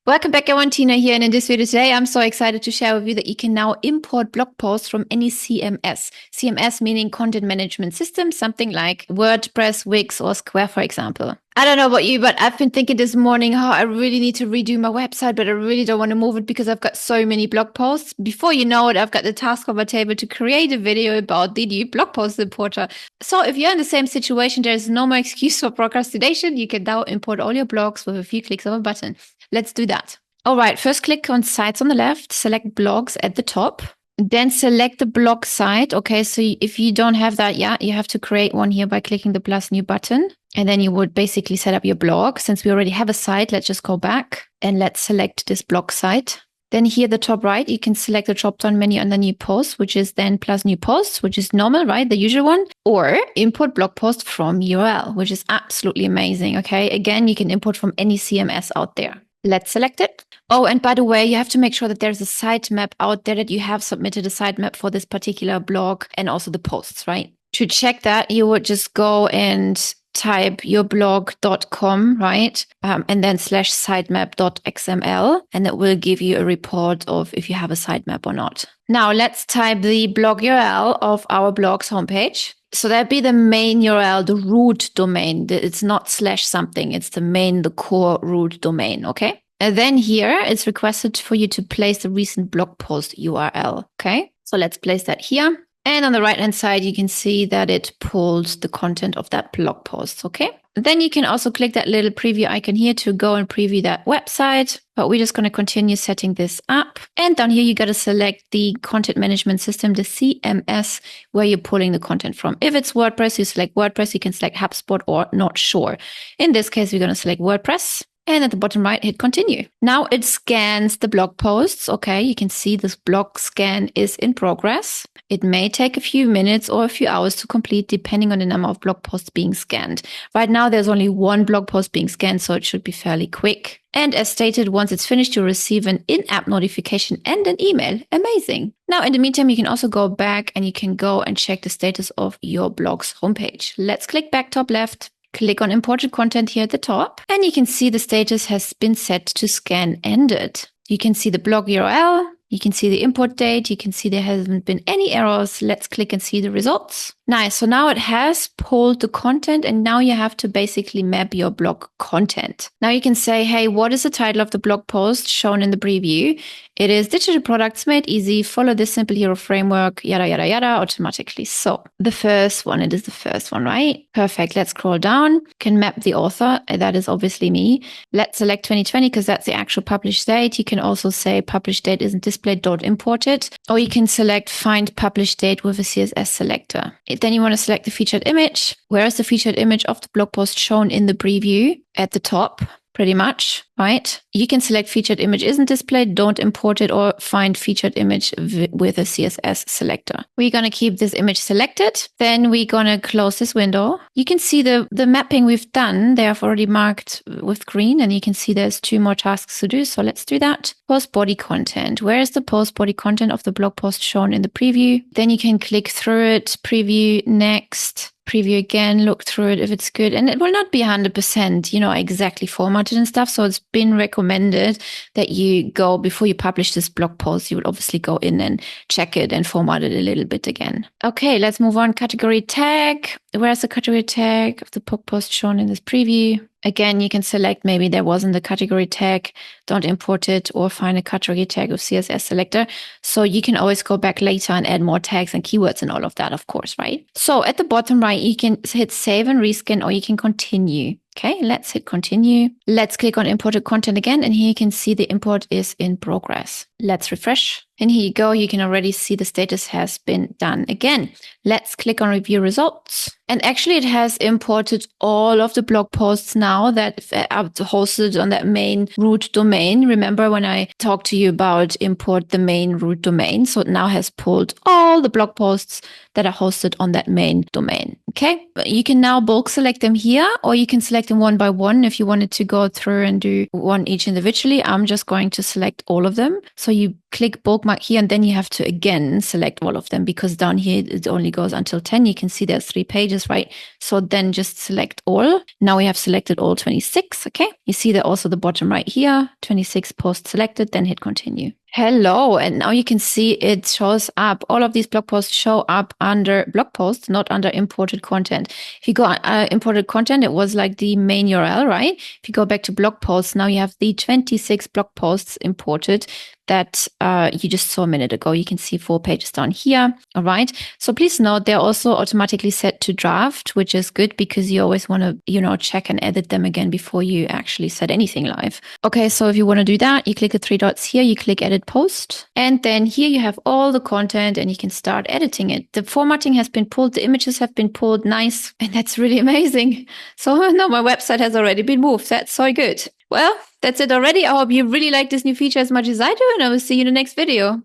Welcome back, everyone. Tina here, and in this video today, I'm so excited to share with you that you can now import blog posts from any CMS. CMS meaning content management system, something like WordPress, Wix, or Square, for example. I don't know about you, but I've been thinking this morning how I really need to redo my website, but I really don't want to move it because I've got so many blog posts. Before you know it, I've got the task on my table to create a video about the new blog post importer. So if you're in the same situation, there's no more excuse for procrastination. You can now import all your blogs with a few clicks of a button. Let's do that. All right, first click on sites on the left, select blogs at the top, then select the blog site. Okay, so if you don't have that yet, you have to create one here by clicking the plus new button. And then you would basically set up your blog. Since we already have a site, let's just go back and let's select this blog site. Then here at the top right, you can select the drop-down menu under new posts, which is then plus new posts, which is normal, right? The usual one. Or import blog post from URL, which is absolutely amazing. Okay, again, you can import from any CMS out there. Let's select it. Oh, and by the way, you have to make sure that there's a sitemap out there, that you have submitted a sitemap for this particular blog and also the posts, right? To check that, you would just go and type yourblog.com, right? And then /sitemap.xml, and it will give you a report of if you have a sitemap or not. Now let's type the blog URL of our blog's homepage. So that'd be the main URL, the root domain. It's not /something. It's the main, the core root domain. Okay. And then here it's requested for you to place the recent blog post URL. Okay. So let's place that here. And on the right-hand side, you can see that it pulled the content of that blog post. Okay. Then you can also click that little preview icon here to go and preview that website. But we're just going to continue setting this up. And down here, you got to select the content management system, the CMS, where you're pulling the content from. If it's WordPress, you select WordPress. You can select HubSpot or not sure. In this case, we're going to select WordPress. And at the bottom right, hit continue. Now it scans the blog posts. Okay, you can see this blog scan is in progress. It may take a few minutes or a few hours to complete depending on the number of blog posts being scanned. Right now, there's only one blog post being scanned, so it should be fairly quick. And as stated, once it's finished, you'll receive an in-app notification and an email. Amazing. Now, in the meantime, you can also go back and you can go and check the status of your blog's homepage. Let's click back top left. Click on imported content here at the top, and you can see the status has been set to scan ended. You can see the blog URL. You can see the import date. You can see there hasn't been any errors. Let's click and see the results. Nice. So now it has pulled the content, and now you have to basically map your blog content. Now you can say, hey, what is the title of the blog post shown in the preview? It is Digital Products Made Easy. Follow this simple hero framework, yada, yada, yada, automatically. So the first one, it is the first one, right? Perfect. Let's scroll down. Can map the author. That is obviously me. Let's select 2020 because that's the actual published date. You can also say published date isn't displayed, don't import it. Or you can select find published date with a CSS selector. Then you want to select the featured image. Where is the featured image of the blog post shown in the preview? At the top, pretty much, right? You can select featured image isn't displayed, don't import it, or find featured image with a CSS selector. We're going to keep this image selected. Then we're going to close this window. You can see the mapping we've done. They have already marked with green, and you can see there's 2 more tasks to do. So let's do that. Post body content. Where is the post body content of the blog post shown in the preview? Then you can click through it, preview, next. Preview again, look through it if it's good. And it will not be 100%, exactly formatted and stuff. So it's been recommended that you go, before you publish this blog post, you would obviously go in and check it and format it a little bit again. Okay, let's move on. Category tag. Where's the category tag of the blog post shown in this preview? Again, you can select maybe there wasn't a category tag, don't import it, or find a category tag with CSS selector. So you can always go back later and add more tags and keywords and all of that, of course, right? So at the bottom right, you can hit save and rescan, or you can continue. Okay, let's hit continue. Let's click on imported content again, and here you can see the import is in progress. Let's refresh. And here you go. You can already see the status has been done again. Let's click on review results. And actually it has imported all of the blog posts now that are hosted on that main root domain. Remember when I talked to you about import the main root domain? So it now has pulled all the blog posts that are hosted on that main domain. Okay, you can now bulk select them here, or you can select them one by one if you wanted to go through and do one each individually. I'm just going to select all of them. So you click bulk mark here, and then you have to again select all of them, because down here it only goes until 10. You can see there's 3 pages, right? So then just select all. Now we have selected all 26. Okay, you see that also the bottom right here, 26 posts selected, then hit continue. Hello, and now you can see it shows up. All of these blog posts show up under blog posts, not under imported content. If you go imported content, it was like the main URL, right? If you go back to blog posts, now you have the 26 blog posts imported that you just saw a minute ago. You can see 4 pages down here. All right. So please note they're also automatically set to draft, which is good because you always want to, check and edit them again before you actually set anything live. Okay. So if you want to do that, you click the 3 dots here, you click edit post, and then here you have all the content and you can start editing it. The formatting has been pulled. The images have been pulled. Nice. And that's really amazing. So now my website has already been moved. That's so good. Well, that's it already. I hope you really like this new feature as much as I do, and I will see you in the next video.